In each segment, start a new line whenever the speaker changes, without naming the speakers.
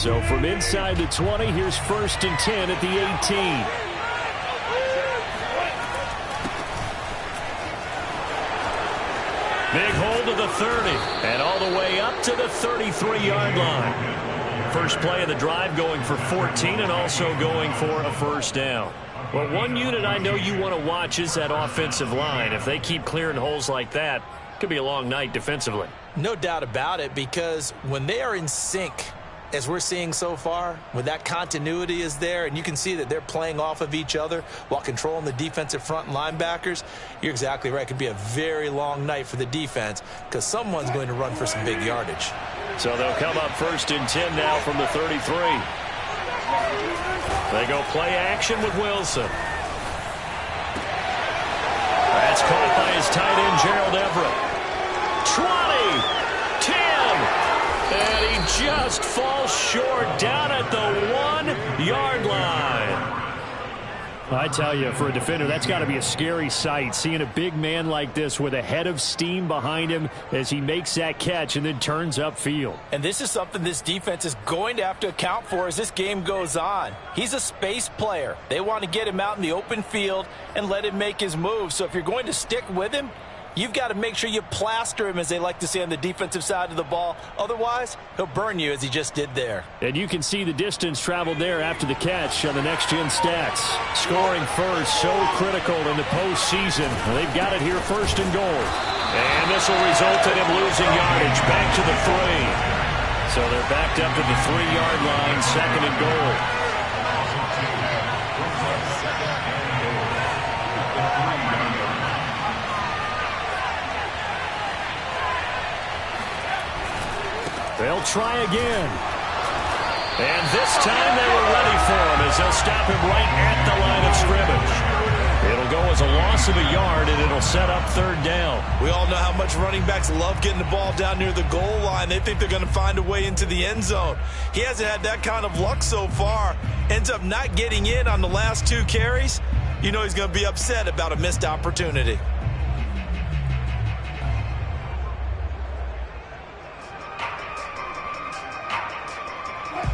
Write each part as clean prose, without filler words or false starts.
So from inside the 20, here's 1st and 10 at the 18. Big hold to the 30, and all the way up to the 33-yard line. First play of the drive going for 14 and also going for a first down. Well, one unit I know you want to watch is that offensive line. If they keep clearing holes like that, it could be a long night defensively.
No doubt about it, because when they are in sync, as we're seeing so far, when that continuity is there and you can see that they're playing off of each other while controlling the defensive front and linebackers, you're exactly right. It could be a very long night for the defense because someone's going to run for some big yardage.
So they'll come up 1st and 10 now from the 33. They go play action with Wilson. That's caught by his tight end, Gerald Everett. 20, 10, and he just falls short down at the 1-yard line. I tell you, for a defender, that's got to be a scary sight, seeing a big man like this with a head of steam behind him as he makes that catch and then turns upfield.
And this is something this defense is going to have to account for as this game goes on. He's a space player. They want to get him out in the open field and let him make his move. So if you're going to stick with him, you've got to make sure you plaster him, as they like to say on the defensive side of the ball. Otherwise, he'll burn you as he just did there.
And you can see the distance traveled there after the catch on the next-gen stats. Scoring first, so critical in the postseason. They've got it here 1st and goal. And this will result in him losing yardage back to the 3. So they're backed up to the 3-yard line, 2nd and goal. They'll try again. And this time they were ready for him as they'll stop him right at the line of scrimmage. It'll go as a loss of a yard, and it'll set up 3rd down.
We all know how much running backs love getting the ball down near the goal line. They think they're going to find a way into the end zone. He hasn't had that kind of luck so far. Ends up not getting in on the last 2 carries. You know he's going to be upset about a missed opportunity.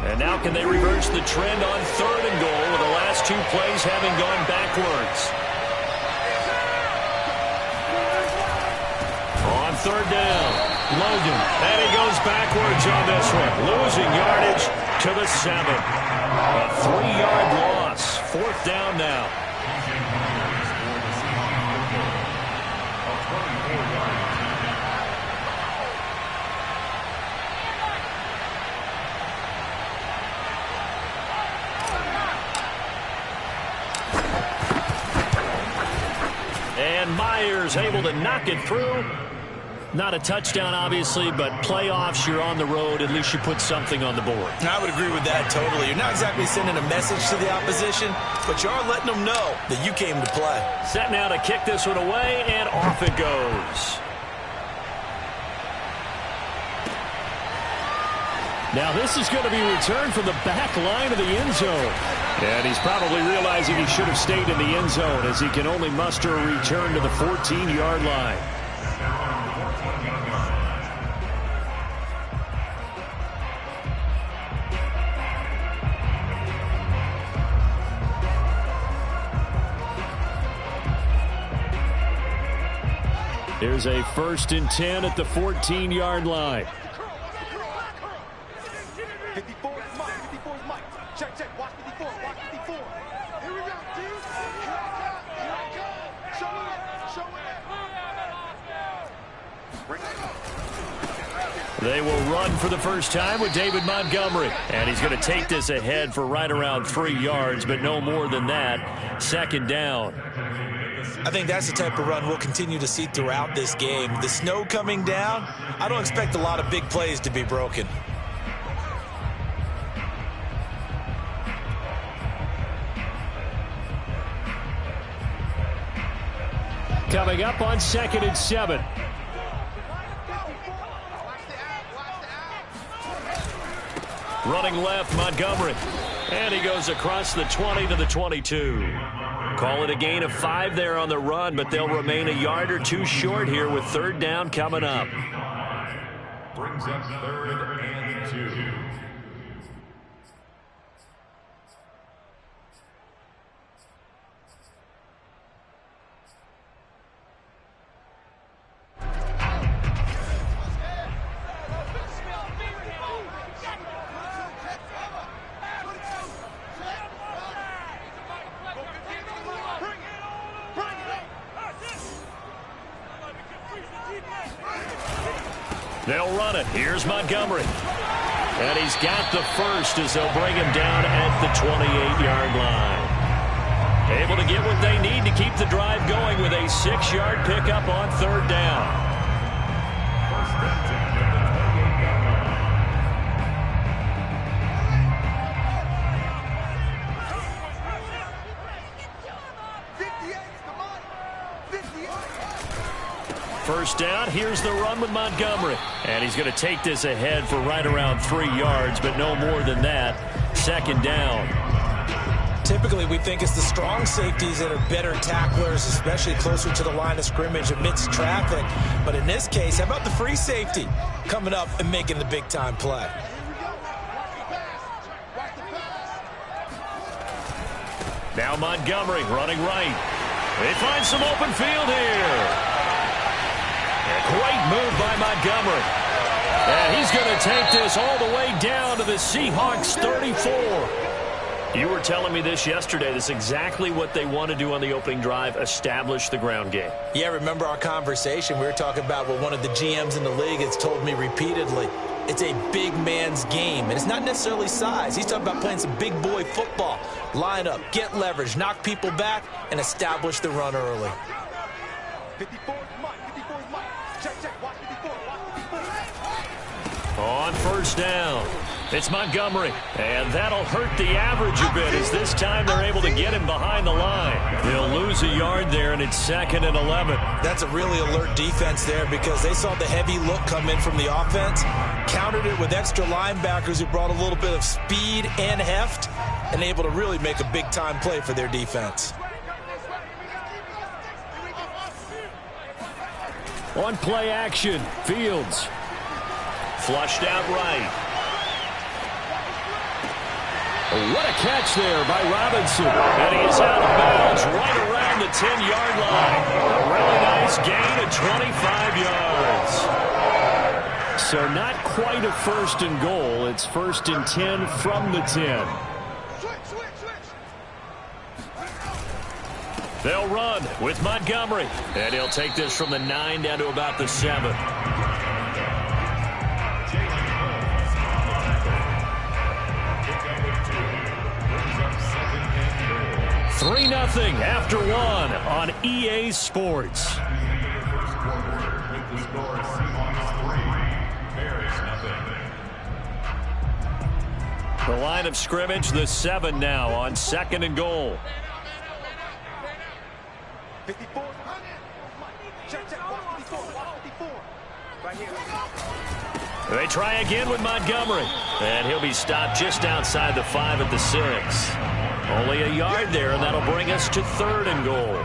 And now can they reverse the trend on 3rd and goal with the last 2 plays having gone backwards? On 3rd down, Logan. And he goes backwards on this one. Losing yardage to the 7. A 3-yard loss. 4th down now. And Myers able to knock it through. Not a touchdown, obviously, but playoffs, you're on the road. At least you put something on the board.
I would agree with that totally. You're not exactly sending a message to the opposition, but you are letting them know that you came to play.
Set now to kick this one away, and off it goes. Now this is going to be returned from the back line of the end zone. And he's probably realizing he should have stayed in the end zone as he can only muster a return to the 14-yard line. Here's a 1st and 10 at the 14-yard line.
54 is Mike. 54 is Mike. Check, check. Watch 54. Watch 54. Here we go, dude. Here I come. Show it. Show it.
They will run for the first time with David Montgomery. And he's going to take this ahead for right around 3 yards, but no more than that. 2nd down.
I think that's the type of run we'll continue to see throughout this game. The snow coming down, I don't expect a lot of big plays to be broken.
Coming up on 2nd and 7. Running left, Montgomery. And he goes across the 20 to the 22. Call it a gain of 5 there on the run, but they'll remain a yard or 2 short here with 3rd down coming up.
Brings up 3rd and 2.
They'll run it. Here's Montgomery. And he's got the first as they'll bring him down at the 28-yard line. Able to get what they need to keep the drive going with a 6-yard pickup on 3rd down. First down, here's the run with Montgomery. And he's going to take this ahead for right around 3 yards, but no more than that. 2nd down.
Typically, we think it's the strong safeties that are better tacklers, especially closer to the line of scrimmage amidst traffic. But in this case, how about the free safety coming up and making the big-time play?
Now Montgomery running right. They find some open field here. A great move by Montgomery. And he's going to take this all the way down to the Seahawks 34. You were telling me this yesterday. This is exactly what they want to do on the opening drive, establish the ground game.
Yeah, remember our conversation. We were talking about what one of the GMs in the league has told me repeatedly. It's a big man's game, and it's not necessarily size. He's talking about playing some big boy football. Line up, get leverage, knock people back, and establish the run early.
54 is Mike. 54 is Mike. Check. Watch 54. Watch 54.
On 1st down, it's Montgomery. And that'll hurt the average a bit as this time they're able to get him behind the line. They'll lose a yard there, and it's 2nd and 11.
That's a really alert defense there because they saw the heavy look come in from the offense, countered it with extra linebackers who brought a little bit of speed and heft, and able to really make a big-time play for their defense.
On play action, Fields. Flushed out right. What a catch there by Robinson. And he is out of bounds right around the 10-yard line. A really nice gain of 25 yards. So not quite a 1st and goal. It's 1st and 10 from the 10. They'll run with Montgomery. And he'll take this from the 9 down to about the 7. 3-0 after 1 on EA Sports. The line of scrimmage, the 7 now on 2nd and goal.
54. Check. Watch 54. Watch 54. Right here.
They try again with Montgomery. And he'll be stopped just outside the 5 at the 6. Only a yard there, and that'll bring us to 3rd and goal.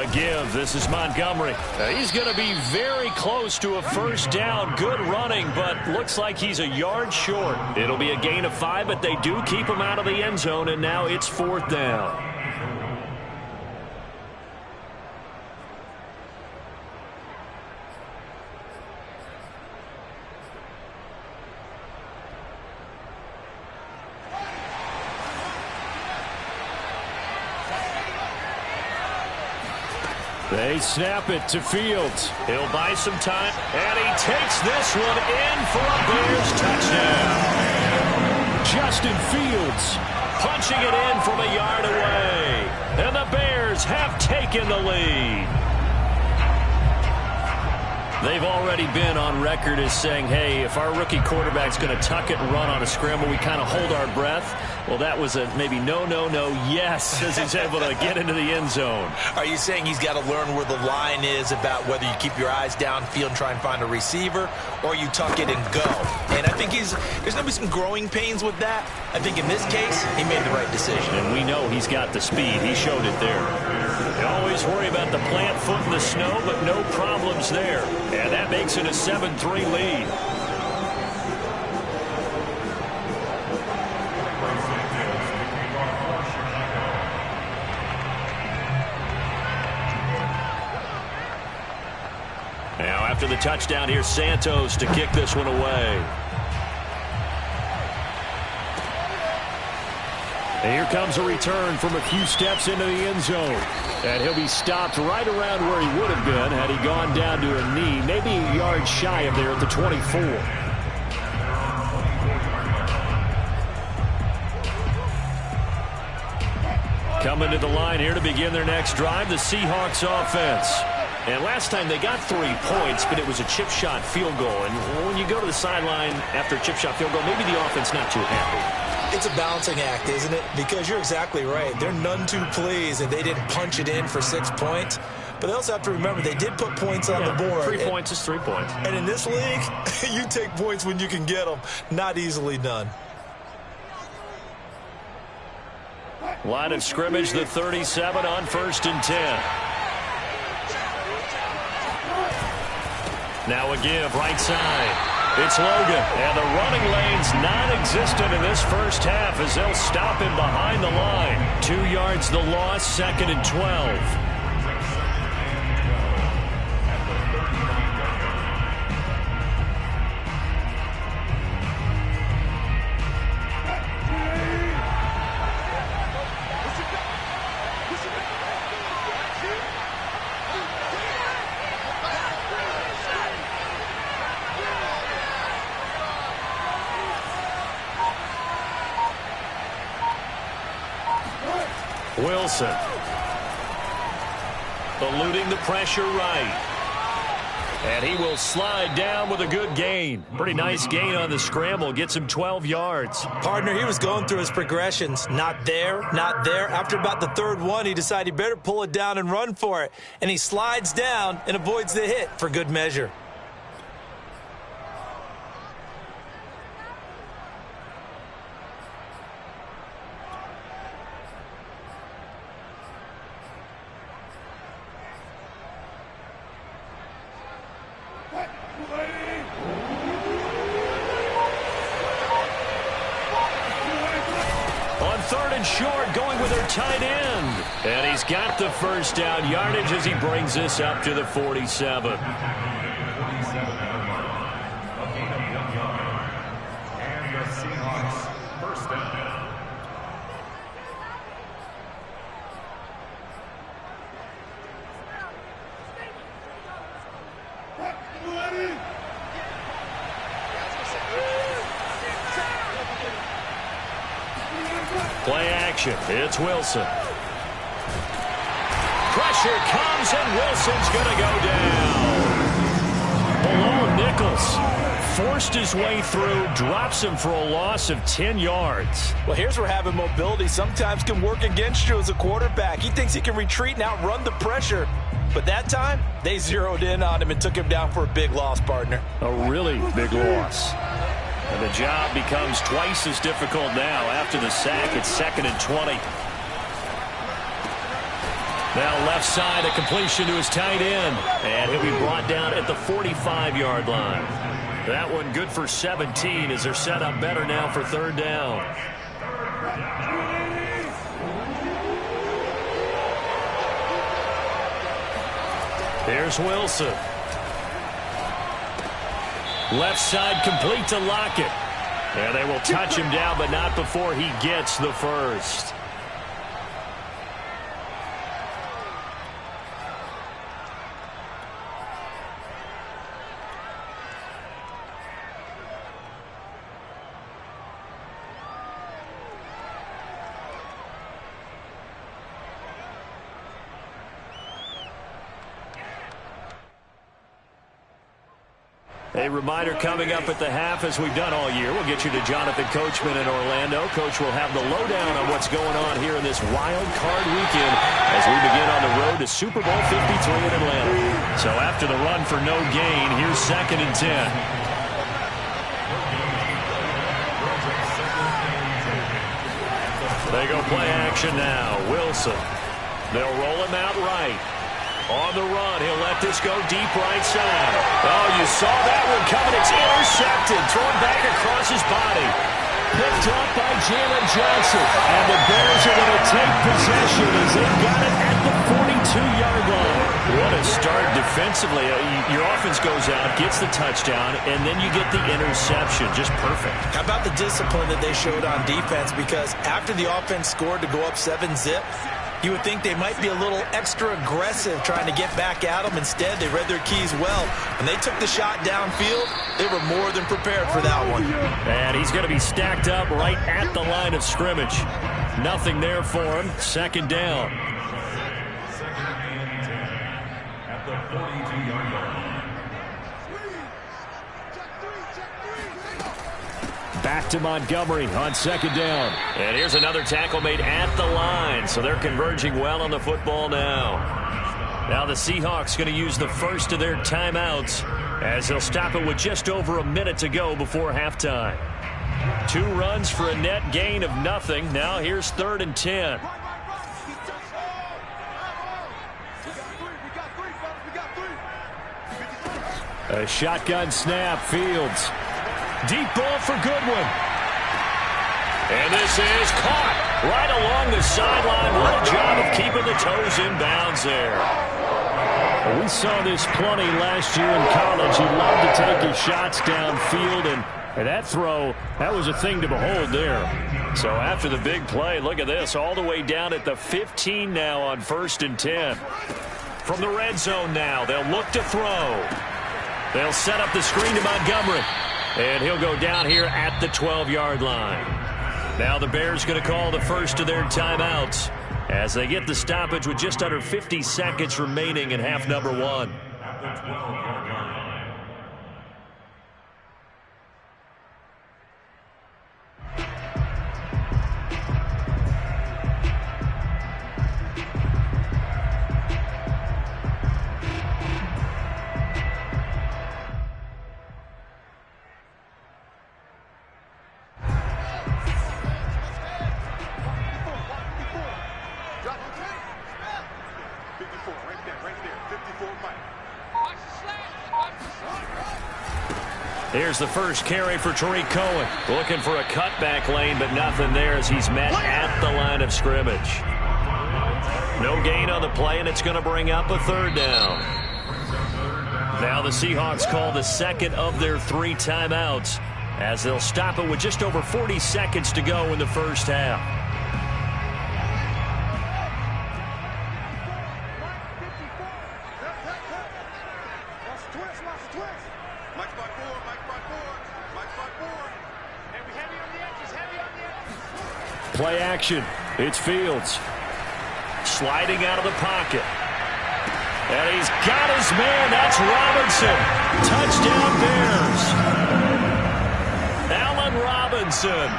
A give. This is Montgomery. He's going to be very close to a 1st down. Good running, but looks like he's a yard short. It'll be a gain of 5, but they do keep him out of the end zone, and now it's 4th down. They snap it to Fields. He'll buy some time, and he takes this one in for a Bears touchdown. Justin Fields punching it in from a yard away, and the Bears have taken the lead. They've already been on record as saying, hey, if our rookie quarterback's going to tuck it and run on a scramble, we kind of hold our breath. Well, that was a maybe no, yes, as he's able to get into the end zone.
Are you saying he's got to learn where the line is about whether you keep your eyes downfield and try and find a receiver, or you tuck it and go? And I think there's going to be some growing pains with that. I think in this case, he made the right decision.
And we know he's got the speed. He showed it there. You always worry about the plant foot in the snow, but no problems there. And that makes it a 7-3 lead. Now after the touchdown, here's Santos to kick this one away. And here comes a return from a few steps into the end zone. And he'll be stopped right around where he would have been had he gone down to a knee, maybe a yard shy of there at the 24. Coming to the line here to begin their next drive, the Seahawks offense. And last time they got 3 points, but it was a chip shot field goal. And when you go to the sideline after a chip shot field goal, maybe the offense not too happy.
It's a balancing act, isn't it? Because you're exactly right. They're none too pleased that they didn't punch it in for 6 points. But they also have to remember they did put points on the board.
3 points is 3 points.
And in this league, you take points when you can get them. Not easily done.
Line of scrimmage, the 37 on 1st and 10. Now a give, right side. It's Logan, and the running lane's non-existent in this first half as they'll stop him behind the line. 2 yards the loss, 2nd and 12. Wilson. Eluding the pressure right. And he will slide down with a good gain. Pretty nice gain on the scramble. Gets him 12 yards.
Partner, he was going through his progressions. Not there, not there. After about the 3rd one, he decided he better pull it down and run for it. And he slides down and avoids the hit for good measure.
Short, going with their tight end. And he's got the first down yardage as he brings this up to the 47. Play action. It's Wilson. Pressure comes, and Wilson's going to go down. Below Nichols. Forced his way through, drops him for a loss of 10 yards.
Well, here's where having mobility sometimes can work against you as a quarterback. He thinks he can retreat and outrun the pressure. But that time, they zeroed in on him and took him down for a big loss, partner.
A really big loss. And the job becomes twice as difficult now after the sack. It's 2nd and 20. Now left side, a completion to his tight end. And he'll be brought down at the 45-yard line. That one good for 17 as they're set up better now for 3rd down. Here's Wilson. Left side complete to Lockett. And they will touch him down, but not before he gets the first. A reminder coming up at the half, as we've done all year. We'll get you to Jonathan Coachman in Orlando. Coach will have the lowdown on what's going on here in this wild card weekend as we begin on the road to Super Bowl 53 in Atlanta. So after the run for no gain, here's 2nd and 10. They go play action now. Wilson. They'll roll him out right. On the run, he'll let this go deep right side. Oh, you saw that one coming. It's intercepted. Thrown back across his body. Picked up by Jalen Johnson. And the Bears are going to take possession as they've got it at the 42. 2-yard line. What a start defensively. Your offense goes out, gets the touchdown, and then you get the interception. Just perfect.
How about the discipline that they showed on defense? Because after the offense scored to go up 7-zip, you would think they might be a little extra aggressive trying to get back at them. Instead, they read their keys well. When they took the shot downfield, they were more than prepared for that one.
And he's going to be stacked up right at the line of scrimmage. Nothing there for him. Second down.
At the 42-yard line.
Back to Montgomery on second down. And here's another tackle made at the line. So they're converging well on the football now. Now the Seahawks going to use the first of their timeouts as they'll stop it with just over a minute to go before halftime. 2 runs for a net gain of nothing. Now here's 3rd and 10. A shotgun snap. Fields. Deep ball for Goodwin. And this is caught right along the sideline. What a job of keeping the toes in bounds there. We saw this plenty last year in college. He loved to take his shots downfield, and that throw, that was a thing to behold there. So after the big play, look at this, all the way down at the 15 now on 1st and 10. From the red zone now, they'll look to throw. They'll set up the screen to Montgomery. And he'll go down here at the 12-yard line. Now the Bears going to call the first of their timeouts as they get the stoppage with just under 50 seconds remaining in half number 1.
At the 12-yard line.
Here's the first carry for Tariq Cohen. Looking for a cutback lane, but nothing there as he's met at the line of scrimmage. No gain on the play, and it's going to bring up a 3rd down. Now the Seahawks call the second of their 3 timeouts as they'll stop it with just over 40 seconds to go in the first half. Play action. It's Fields. Sliding out of the pocket. And he's got his man. That's Robinson. Touchdown Bears. Allen Robinson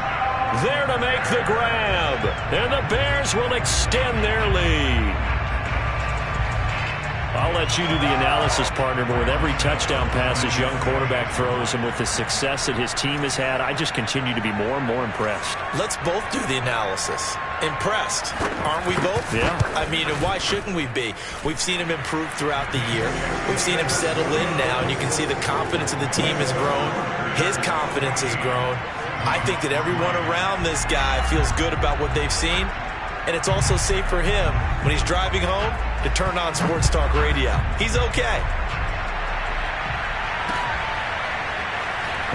there to make the grab. And the Bears will extend their lead. I'll let you do the analysis, partner, but with every touchdown pass his young quarterback throws and with the success that his team has had, I just continue to be more and more impressed.
Let's both do the analysis. Impressed, aren't we both?
Yeah.
I mean, why shouldn't we be? We've seen him improve throughout the year. We've seen him settle in now, and you can see the confidence of the team has grown. His confidence has grown. I think that everyone around this guy feels good about what they've seen. And it's also safe for him when he's driving home to turn on Sports Talk Radio. He's okay.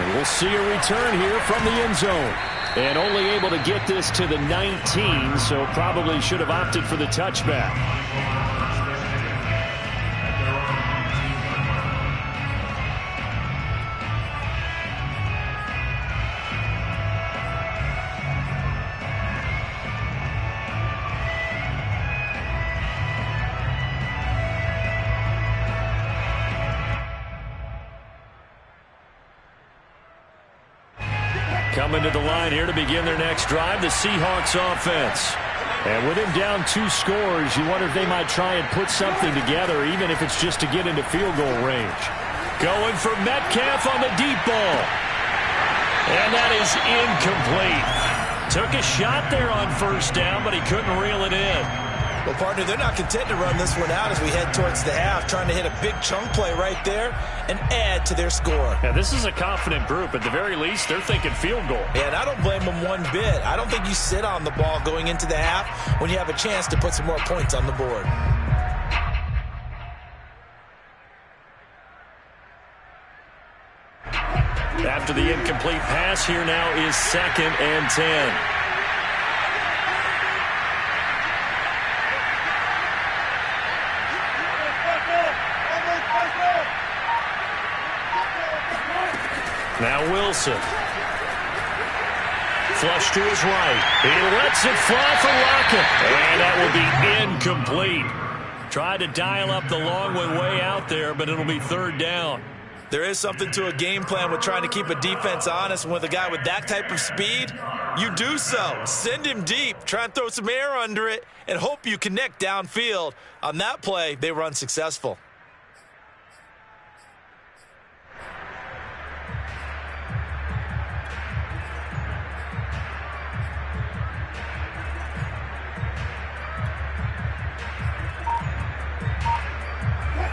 And we'll see a return here from the end zone. And only able to get this to the 19, so probably should have opted for the touchback. Coming to the line here to begin their next drive, the Seahawks offense. And with him down 2 scores, you wonder if they might try and put something together, even if it's just to get into field goal range. Going for Metcalf on the deep ball. And that is incomplete. Took a shot there on 1st down, but he couldn't reel it in.
Well, partner, they're not content to run this one out as we head towards the half, trying to hit a big chunk play right there and add to their score.
Yeah, this is a confident group. At the very least, they're thinking field goal.
And I don't blame them one bit. I don't think you sit on the ball going into the half when you have a chance to put some more points on the board.
After the incomplete pass, here now is 2nd and 10. Now Wilson. Flush to his right. He lets it fly for Lockett. And that will be incomplete. Tried to dial up the long one way out there, but it'll be 3rd down.
There is something to a game plan with trying to keep a defense honest. With a guy with that type of speed, you do so. Send him deep. Try and throw some air under it and hope you connect downfield. On that play, they were unsuccessful.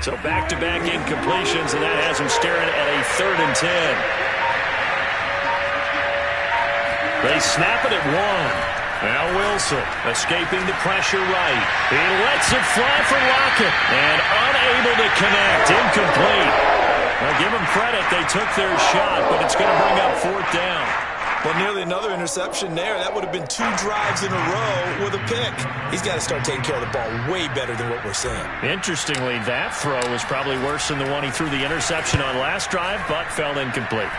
So back-to-back incompletions, and that has him staring at a 3rd and 10. They snap it at 1. Now Wilson escaping the pressure right. He lets it fly for Lockett and unable to connect. Incomplete. Now give them credit. They took their shot, but it's going to bring up 4th down.
Well, nearly another interception there. That would have been 2 drives in a row with a pick. He's got to start taking care of the ball way better than what we're seeing.
Interestingly, that throw was probably worse than the one he threw the interception on last drive, but fell incomplete.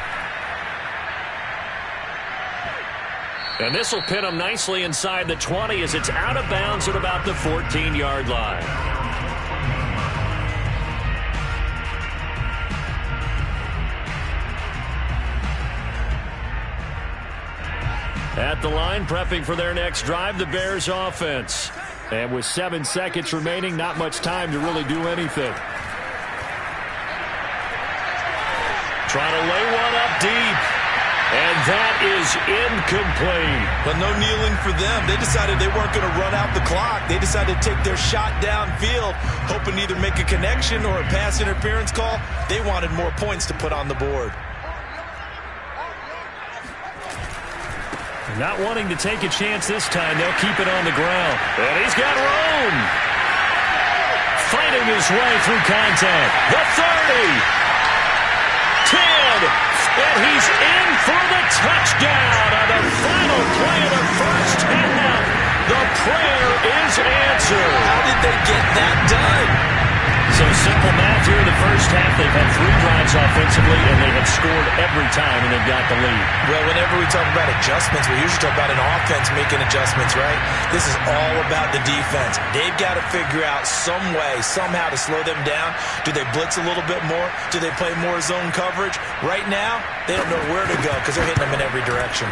And this will pin him nicely inside the 20 as it's out of bounds at about the 14-yard line. At the line, prepping for their next drive, the Bears offense. And with 7 seconds remaining, not much time to really do anything. Trying to lay one up deep. And that is incomplete.
But no kneeling for them. They decided they weren't going to run out the clock. They decided to take their shot downfield, hoping to either make a connection or a pass interference call. They wanted more points to put on the board.
Not wanting to take a chance this time, they'll keep it on the ground. And he's got room. Fighting his way through contact. The 30. 10. And he's in for the touchdown on the final play of the first half. The prayer is answered.
How did they get that done?
So simple math here in the first half. They've had 3 drives offensively, and they have scored every time, and they've got the lead.
Well, whenever we talk about adjustments, we usually talk about an offense making adjustments, right? This is all about the defense. They've got to figure out some way, somehow to slow them down. Do they blitz a little bit more? Do they play more zone coverage? Right now, they don't know where to go because they're hitting them in every direction.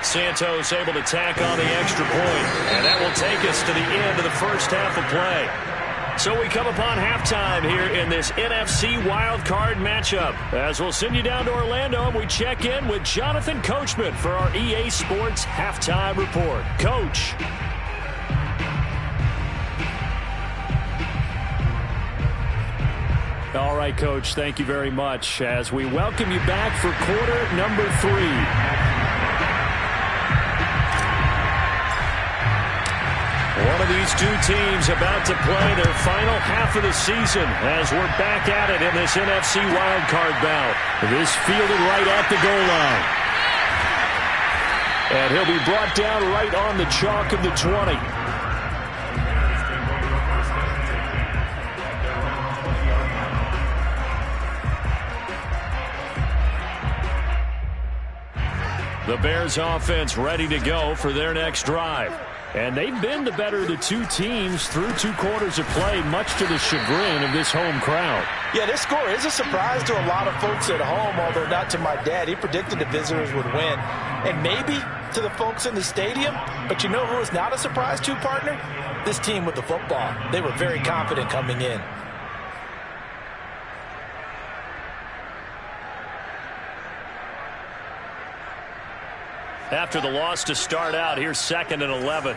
Santos able to tack on the extra point, and that will take us to the end of the first half of play. So we come upon halftime here in this NFC wildcard matchup. As we'll send you down to Orlando, and we check in with Jonathan Coachman for our EA Sports Halftime Report. Coach. All right, Coach, thank you very much as we welcome you back for quarter number 3. One of these two teams about to play their final half of the season as we're back at it in this NFC wildcard bout. This fielded right at the goal line. And he'll be brought down right on the chalk of the 20. The Bears offense ready to go for their next drive. And they've been the better of the 2 teams through 2 quarters of play, much to the chagrin of this home crowd.
Yeah, this score is a surprise to a lot of folks at home, although not to my dad. He predicted the visitors would win. And maybe to the folks in the stadium. But you know who is not a surprise to, partner? This team with the football. They were very confident coming in.
After the loss to start out, here's 2nd and 11.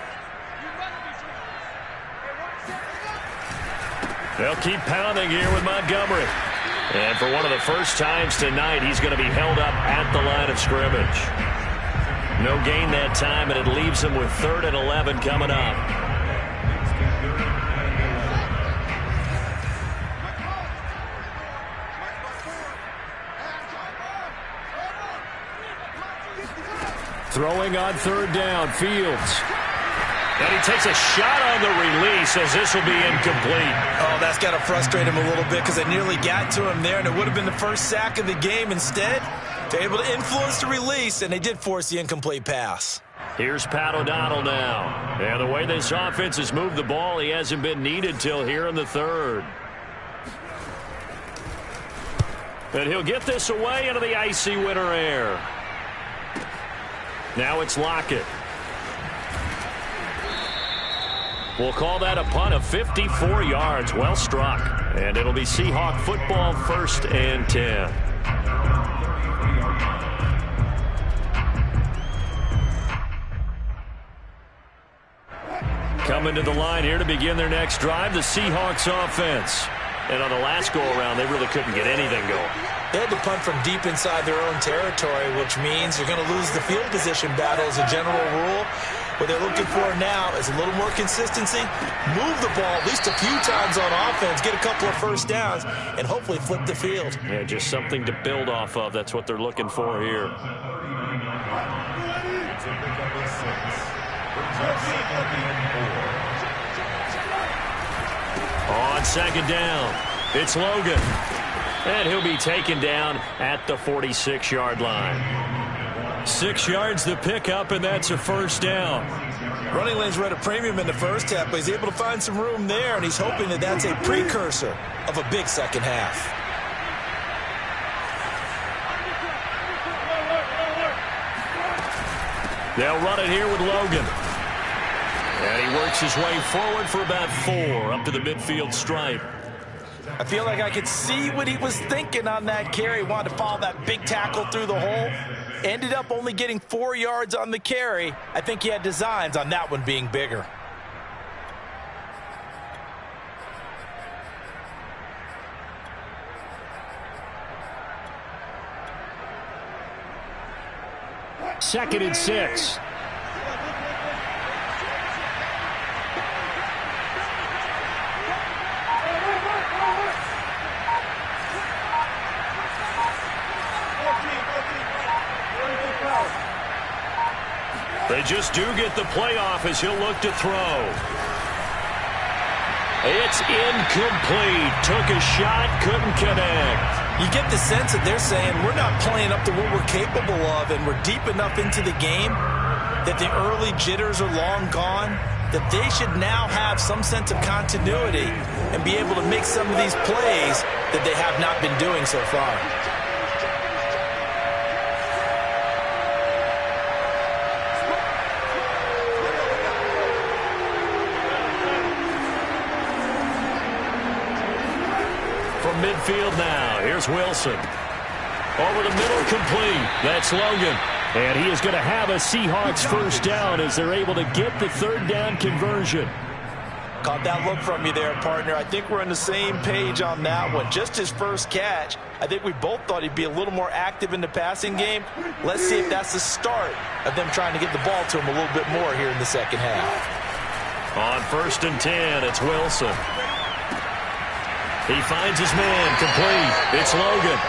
They'll keep pounding here with Montgomery. And for one of the first times tonight, he's going to be held up at the line of scrimmage. No gain that time, and it leaves him with 3rd and 11 coming up. Throwing on third down, Fields. And he takes a shot on the release as this will be incomplete.
Oh, that's got to frustrate him a little bit because they nearly got to him there, and it would have been the first sack of the game. Instead, they're able to influence the release, and they did force the incomplete pass.
Here's Pat O'Donnell now. And the way this offense has moved the ball, he hasn't been needed till here in the third. And he'll get this away into the icy winter air. Now it's Lockett. We'll call that a punt of 54 yards. Well struck. And it'll be Seahawk football, 1st and 10. Coming to the line here to begin their next drive, the Seahawks offense. And on the last go-around, they really couldn't get anything going.
They had to punt from deep inside their own territory, which means you're going to lose the field position battle as a general rule. What they're looking for now is a little more consistency, move the ball at least a few times on offense, get a couple of first downs, and hopefully flip the field.
Yeah, just something to build off of. That's what they're looking for here. On second down, it's Logan. And he'll be taken down at the 46-yard line. 6 yards the pickup, and that's a first down.
Running lanes were at a premium in the first half, but he's able to find some room there, and he's hoping that that's a precursor of a big second half.
They'll run it here with Logan. And he works his way forward for about 4 up to the midfield stripe.
I feel like I could see what he was thinking on that carry. He wanted to follow that big tackle through the hole. Ended up only getting 4 yards on the carry. I think he had designs on that one being bigger.
Second and 6. They just do get the playoff as he'll look to throw. It's incomplete. Took a shot, couldn't connect.
You get the sense that they're saying we're not playing up to what we're capable of, and we're deep enough into the game that the early jitters are long gone, that they should now have some sense of continuity and be able to make some of these plays that they have not been doing so far.
Midfield now. Here's Wilson. Over the middle, complete. That's Logan. And he is going to have a Seahawks first down as they're able to get the third down conversion.
Caught that look from you there, partner. I think we're on the same page on that one. Just his first catch. I think we both thought he'd be a little more active in the passing game. Let's see if that's the start of them trying to get the ball to him a little bit more here in the second half.
On 1st and 10, it's Wilson. He finds his man, complete. It's Logan.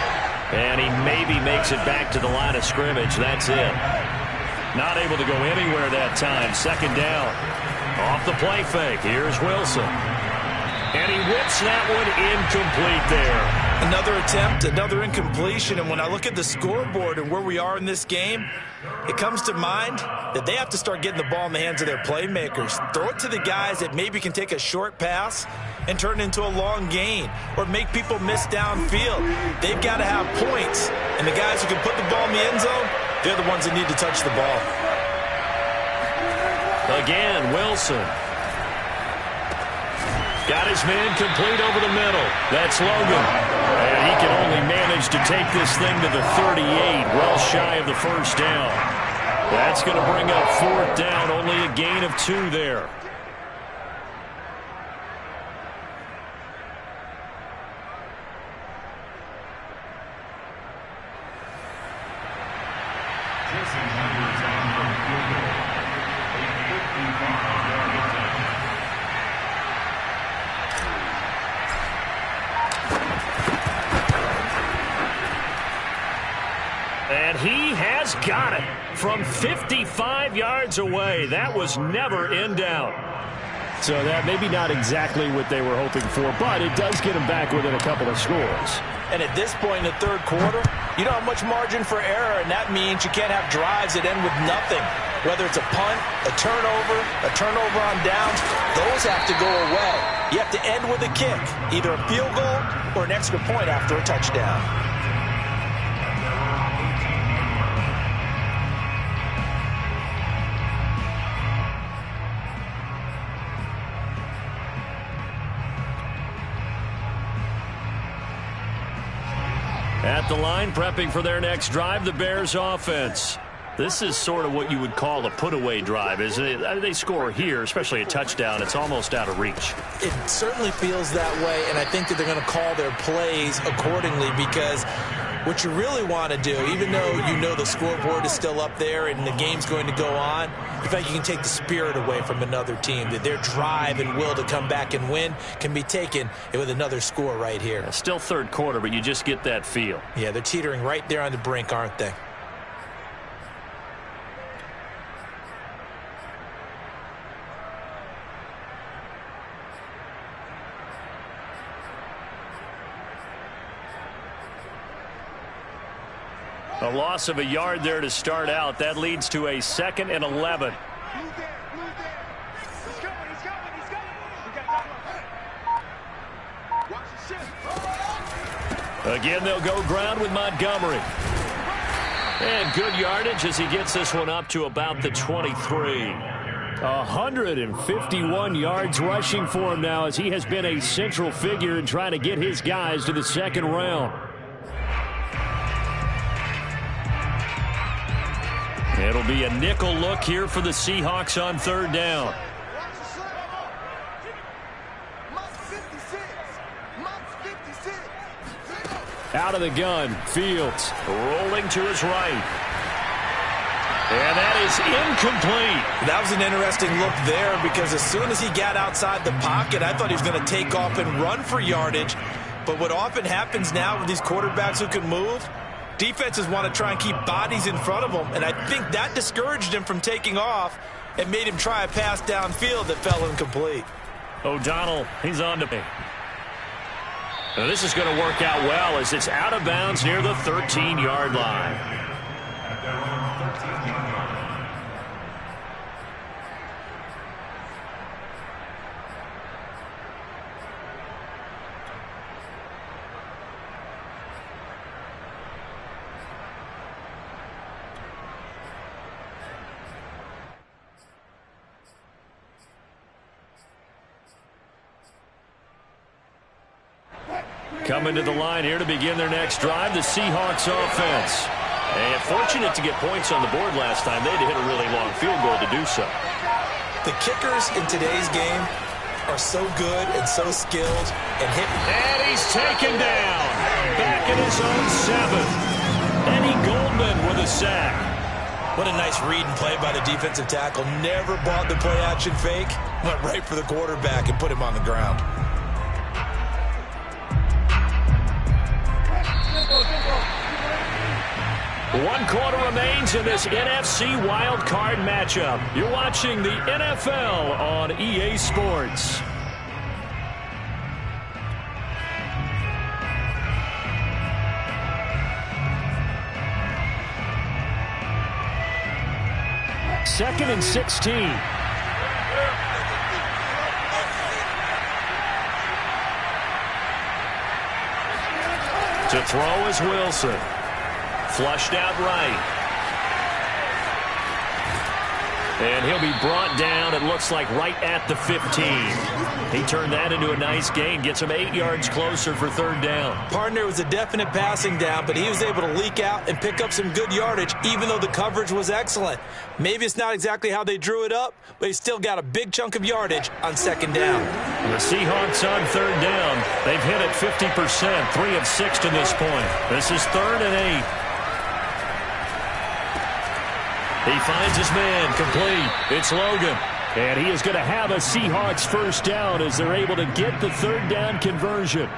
And he maybe makes it back to the line of scrimmage. That's it. Not able to go anywhere that time. Second down. Off the play fake. Here's Wilson. And he whips that one incomplete there.
Another attempt, another incompletion. And when I look at the scoreboard and where we are in this game, it comes to mind that they have to start getting the ball in the hands of their playmakers. Throw it to the guys that maybe can take a short pass and turn it into a long gain or make people miss downfield. They've got to have points. And the guys who can put the ball in the end zone, they're the ones that need to touch the ball.
Again, Wilson. Got his man complete over the middle. That's Logan. And he can only manage to take this thing to the 38, well shy of the first down. That's going to bring up 4th down, only a gain of 2 there. And he has got it from 55 yards away. That was never in doubt. So that maybe not exactly what they were hoping for, but it does get them back within a couple of scores.
And at this point in the third quarter, you don't have much margin for error, and that means you can't have drives that end with nothing. Whether it's a punt, a turnover on downs, those have to go away. You have to end with a kick, either a field goal or an extra point after a touchdown.
At the line, prepping for their next drive, the Bears offense. This is sort of what you would call a put-away drive, isn't it? They score here, especially a touchdown. It's almost out of reach.
It certainly feels that way, and I think that they're going to call their plays accordingly, because what you really want to do, even though you know the scoreboard is still up there and the game's going to go on, in fact, you can take the spirit away from another team, that their drive and will to come back and win can be taken with another score right here.
Still third quarter, but you just get that feel.
Yeah, they're teetering right there on the brink, aren't they?
A loss of a yard there to start out. That leads to a 2nd and 11.
Move there. He's coming. We got time. Watch the shift.
Again, they'll go ground with Montgomery. And good yardage as he gets this one up to about the 23. 151 yards rushing for him now, as he has been a central figure in trying to get his guys to the second round. It'll be a nickel look here for the Seahawks on third down. Out of the gun, Fields rolling to his right. And that is incomplete.
That was an interesting look there, because as soon as he got outside the pocket, I thought he was going to take off and run for yardage. But what often happens now with these quarterbacks who can move, defenses want to try and keep bodies in front of them, and I think that discouraged him from taking off and made him try a pass downfield that fell incomplete.
O'Donnell, he's on to me. Now this is going to work out well as it's out of bounds near the 13-yard line. Coming to the line here to begin their next drive, the Seahawks offense. And fortunate to get points on the board last time. They had to hit a really long field goal to do so.
The kickers in today's game are so good and so skilled and hit.
And he's taken down. Back in his own 7. Eddie Goldman with a sack.
What a nice read and play by the defensive tackle. Never bought the play-action fake. Went right for the quarterback and put him on the ground.
One quarter remains in this NFC wildcard matchup. You're watching the NFL on EA Sports. Second and 16. To throw is Wilson. Flushed out right. And he'll be brought down, it looks like, right at the 15. He turned that into a nice gain. Gets him 8 yards closer for third down.
Partner was a definite passing down, but he was able to leak out and pick up some good yardage, even though the coverage was excellent. Maybe it's not exactly how they drew it up, but he still got a big chunk of yardage on second down.
The Seahawks on third down. They've hit it 50%, 3 of 6 to this point. This is 3rd and 8. He finds his man, complete. It's Logan. And he is going to have a Seahawks first down as they're able to get the third down conversion.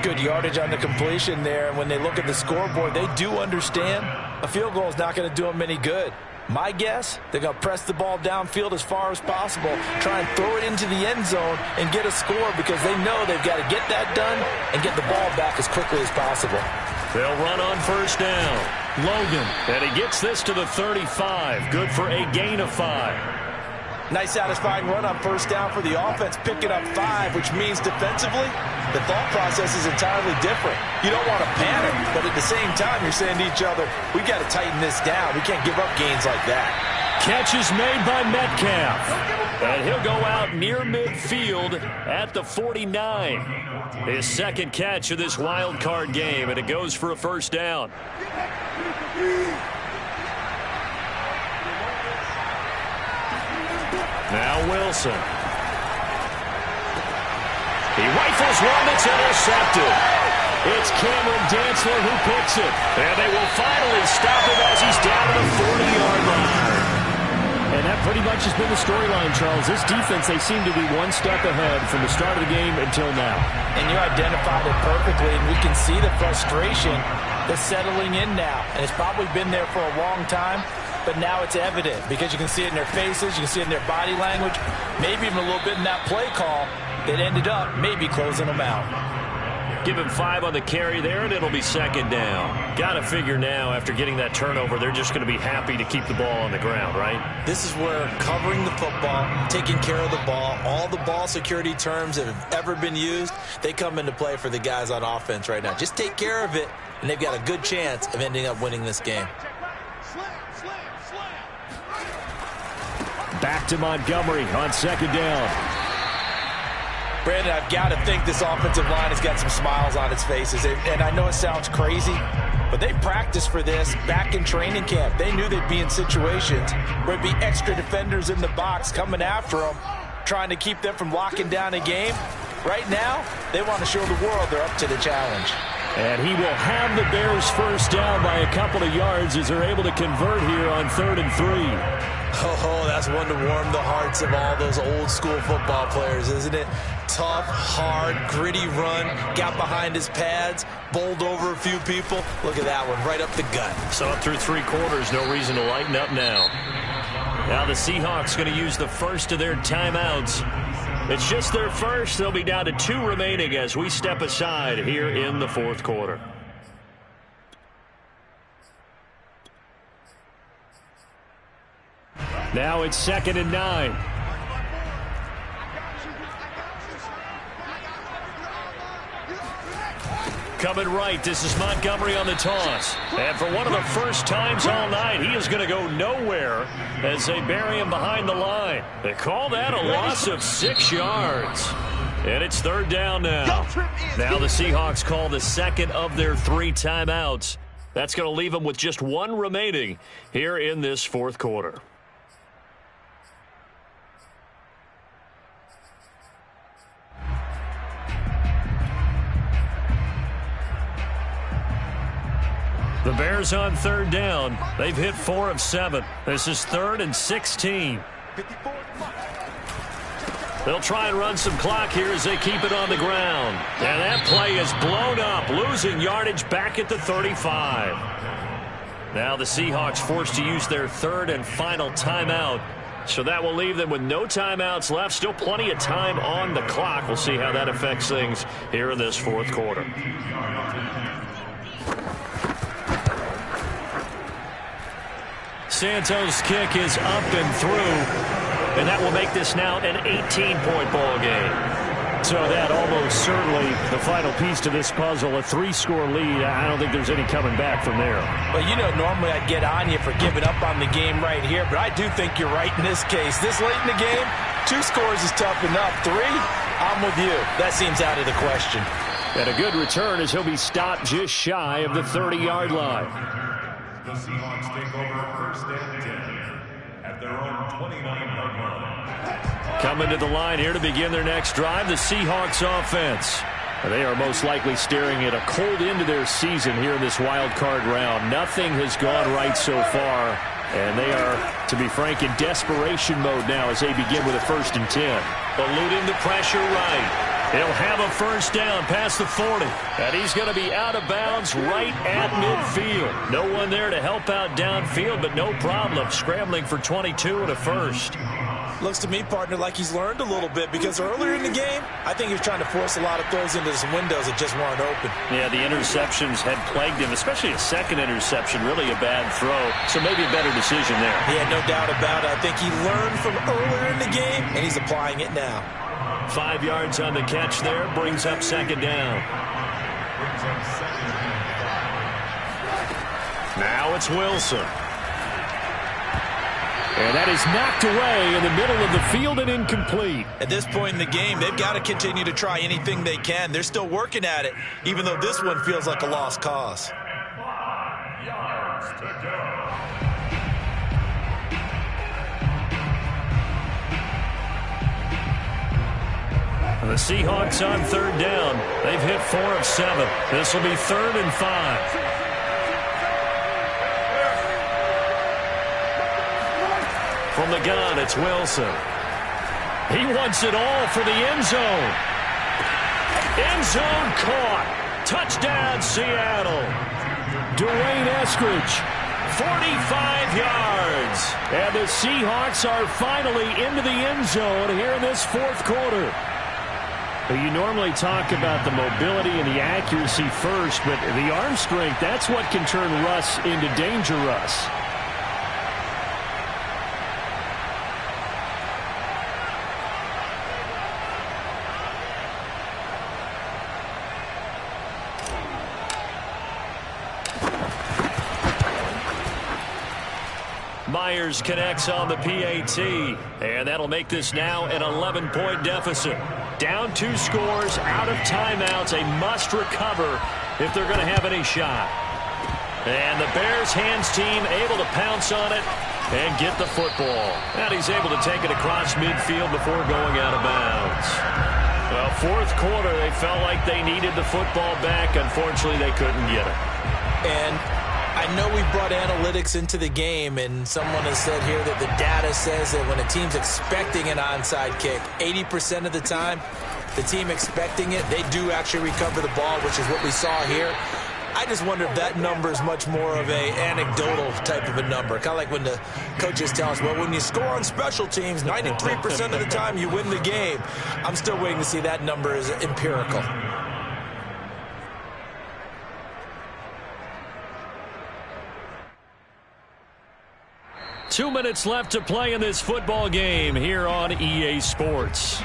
Good yardage on the completion there. And when they look at the scoreboard, they do understand a field goal is not going to do them any good. My guess, they're going to press the ball downfield as far as possible, try and throw it into the end zone and get a score because they know they've got to get that done and get the ball back as quickly as possible.
They'll run on first down. Logan, and he gets this to the 35. Good for a gain of 5.
Nice satisfying run on first down for the offense, picking up 5, which means defensively, the thought process is entirely different. You don't want to panic, but at the same time, you're saying to each other, we've got to tighten this down. We can't give up gains like that.
Catch is made by Metcalf. And he'll go out near midfield at the 49. His second catch of this wild card game, and it goes for a first down. Now Wilson. He rifles one that's intercepted. It's Cameron Dantzler who picks it. And they will finally stop him as he's down to the 40-yard line.
And that pretty much has been the storyline, Charles. This defense, they seem to be one step ahead from the start of the game until now.
And you identified it perfectly, and we can see the frustration that's settling in now. And it's probably been there for a long time. But now it's evident because you can see it in their faces, you can see it in their body language, maybe even a little bit in that play call that ended up maybe closing them out.
Give him 5 on the carry there, and it'll be second down. Got to figure now, after getting that turnover, they're just going to be happy to keep the ball on the ground, right?
This is where covering the football, taking care of the ball, all the ball security terms that have ever been used, they come into play for the guys on offense right now. Just take care of it, and they've got a good chance of ending up winning this game.
Back to Montgomery on second down.
Brandon, I've got to think this offensive line has got some smiles on its faces. And I know it sounds crazy, but they practiced for this back in training camp. They knew they'd be in situations where it'd be extra defenders in the box coming after them, trying to keep them from locking down a game. Right now, they want to show the world they're up to the challenge.
And he will have the Bears first down by a couple of yards as they're able to convert here on 3rd and 3.
Oh, that's one to warm the hearts of all those old school football players, isn't it? Tough, hard, gritty run, got behind his pads, bowled over a few people. Look at that one, right up the gut.
So up through 3 quarters, no reason to lighten up now. Now the Seahawks going to use the first of their timeouts. It's just their first. They'll be down to 2 remaining as we step aside here in the 4th quarter. Now it's 2nd and 9. Coming right, this is Montgomery on the toss. And for one of the first times all night, he is going to go nowhere as they bury him behind the line. They call that a loss of 6 yards. And it's 3rd down now. Now the Seahawks call the second of their 3 timeouts. That's going to leave them with just 1 remaining here in this 4th quarter. The Bears on 3rd down. They've hit 4 of 7. This is 3rd and 16. They'll try and run some clock here as they keep it on the ground. And that play is blown up, losing yardage back at the 35. Now the Seahawks forced to use their 3rd and final timeout. So that will leave them with no timeouts left. Still plenty of time on the clock. We'll see how that affects things here in this 4th quarter. Santos' kick is up and through, and that will make this now an 18-point ball game.
So that almost certainly the final piece to this puzzle, a 3-score lead. I don't think there's any coming back from there.
Well, you know, normally I'd get on you for giving up on the game right here, but I do think you're right in this case. This late in the game, 2 scores is tough enough. 3, I'm with you. That seems out of the question.
And a good return as he'll be stopped just shy of the 30-yard line.
The Seahawks take over 1st and 10 at their own 29-yard line.
Coming to the line here to begin their next drive, the Seahawks offense.
They are most likely staring at a cold end to their season here in this wild card round. Nothing has gone right so far, and they are, to be frank, in desperation mode now as they begin with a 1st and 10.
Eluding the pressure right.
He'll have a first down past the 40. And he's going to be out of bounds right at midfield. No one there to help out downfield, but no problem. Scrambling for 22 and a first.
Looks to me, partner, like he's learned a little bit, because earlier in the game, I think he was trying to force a lot of throws into some windows that just weren't open.
Yeah, the interceptions had plagued him, especially a second interception, really a bad throw. So maybe a better decision there.
Yeah, no doubt about it. I think he learned from earlier in the game, and he's applying it now.
5 yards on the catch there, brings up second down. Now it's Wilson. And that is knocked away in the middle of the field and incomplete.
At this point in the game, they've got to continue to try anything they can. They're still working at it, even though this one feels like a lost cause.
5 yards to go.
The Seahawks on third down. They've hit 4 of 7. This will be 3rd and 5. From the gun, it's Wilson. He wants it all for the end zone. End zone caught. Touchdown, Seattle. Dwayne Eskridge, 45 yards. And the Seahawks are finally into the end zone here in this 4th quarter. You normally talk about the mobility and the accuracy first, but the arm strength, that's what can turn Russ into danger Russ. Myers connects on the PAT, and that'll make this now an 11-point deficit. Down 2 scores, out of timeouts, a must recover if they're going to have any shot. And the Bears hands team able to pounce on it and get the football. And he's able to take it across midfield before going out of bounds. Well, 4th quarter, they felt like they needed the football back. Unfortunately, they couldn't get it.
And I know we brought analytics into the game, and someone has said here that the data says that when a team's expecting an onside kick, 80% of the time, the team expecting it, they do actually recover the ball, which is what we saw here. I just wonder if that number is much more of a anecdotal type of a number. Kind of like when the coaches tell us, well, when you score on special teams, 93% of the time you win the game. I'm still waiting to see that number is empirical.
Two minutes left to play in this football game here on EA Sports.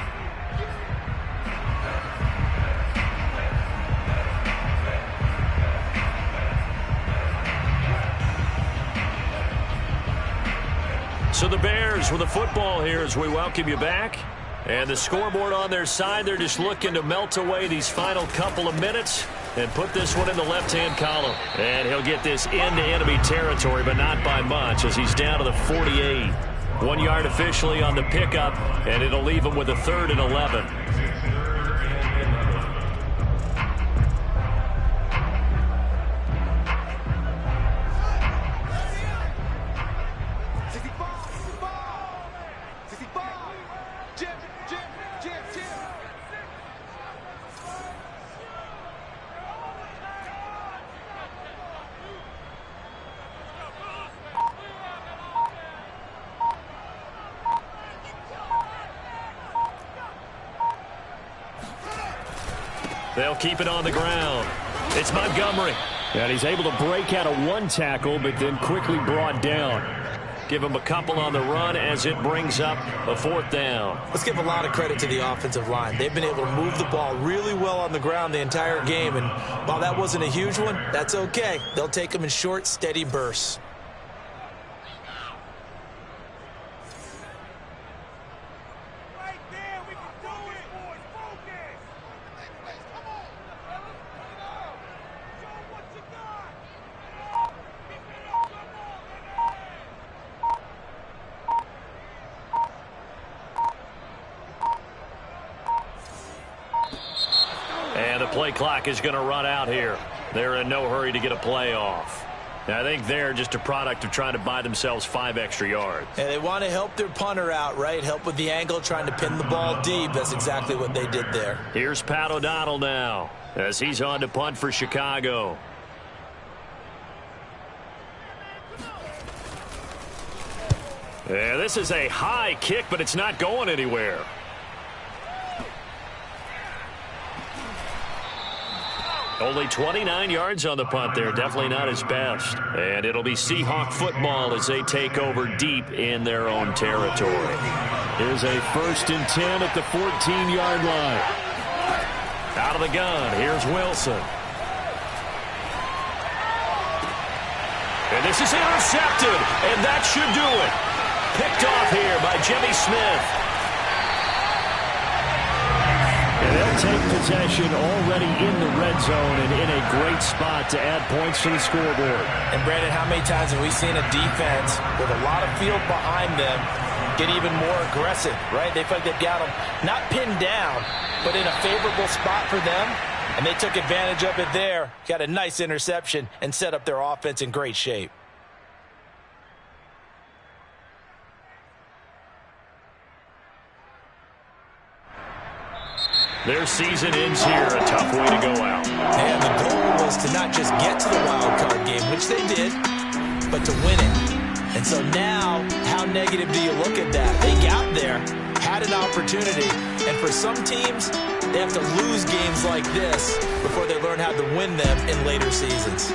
So the Bears with the football here as we welcome you back. And the scoreboard on their side, they're just looking to melt away these final couple of minutes and put this one in the left-hand column. And he'll get this into enemy territory, but not by much as he's down to the 48. 1 yard officially on the pickup, and it'll leave him with a 3rd and 11. They'll keep it on the ground. It's Montgomery. And he's able to break out of 1 tackle, but then quickly brought down. Give him a couple on the run as it brings up a 4th down.
Let's give a lot of credit to the offensive line. They've been able to move the ball really well on the ground the entire game. And while that wasn't a huge one, that's okay. They'll take them in short, steady bursts.
And the play clock is going to run out here. They're in no hurry to get a play off. I think they're just a product of trying to buy themselves 5 extra yards.
And they want to help their punter out, right? Help with the angle, trying to pin the ball deep. That's exactly what they did there.
Here's Pat O'Donnell now as he's on to punt for Chicago. Yeah, this is a high kick, but it's not going anywhere. Only 29 yards on the punt there. Definitely not his best. And it'll be Seahawk football as they take over deep in their own territory. Here's a 1st and 10 at the 14-yard line. Out of the gun, here's Wilson. And this is intercepted, and that should do it. Picked off here by Jimmy Smith. And they'll take possession already in the red zone and in a great spot to add points to the scoreboard.
And, Brandon, how many times have we seen a defense with a lot of field behind them get even more aggressive, right? They feel like they've got them not pinned down, but in a favorable spot for them, and they took advantage of it there, got a nice interception, and set up their offense in great shape.
Their season ends here. A tough way to go out.
And the goal was to not just get to the wild card game, which they did, but to win it. And so now, how negative do you look at that? They got there, had an opportunity, and for some teams, they have to lose games like this before they learn how to win them in later seasons.